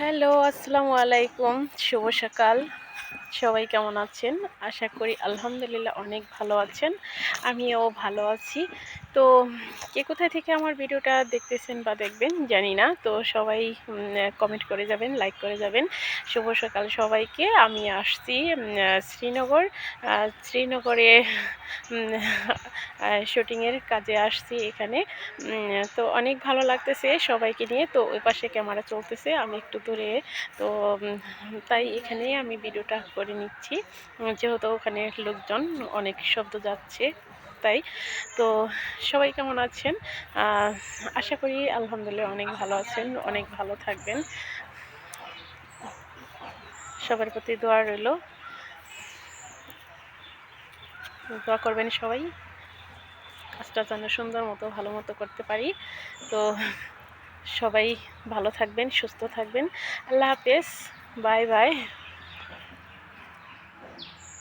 Hello, আসসালামু আলাইকুম। শুভ সকাল। সবাই কেমন আছেন? আশা করি আলহামদুলিল্লাহ অনেক ভালো আছেন। আমিও ভালো আছি। তো কে কোথায় থেকে আমার ভিডিওটা দেখতেছেন বা দেখবেন জানি না। তো সবাই কমেন্ট করে যাবেন, লাইক করে যাবেন। শুভ সকাল সবাইকে। আমি আসছি শ্রীনগর। শ্রীনগরে উম শুটিংয়ের কাজে আসছি এখানে। তো অনেক ভালো লাগতেছে সবাইকে নিয়ে। তো ওই পাশে ক্যামেরা চলতেছে, আমি একটু দূরে। তো তাই এখানেই আমি ভিডিওটা করে নিচ্ছি, যেহেতু ওখানে লোকজন অনেক শব্দ যাচ্ছে তাই। তো সবাই কেমন আছেন? আশা করি আলহামদুলিল্লাহ অনেক ভালো আছেন, অনেক ভালো থাকবেন। সবার প্রতি দোয়া রইল, দোয়া করবেন সবাই, কাজটা যেন সুন্দর মতো ভালো মতো করতে পারি। তো সবাই ভালো থাকবেন, সুস্থ থাকবেন। আল্লাহ হাফেজ, বাই বাই।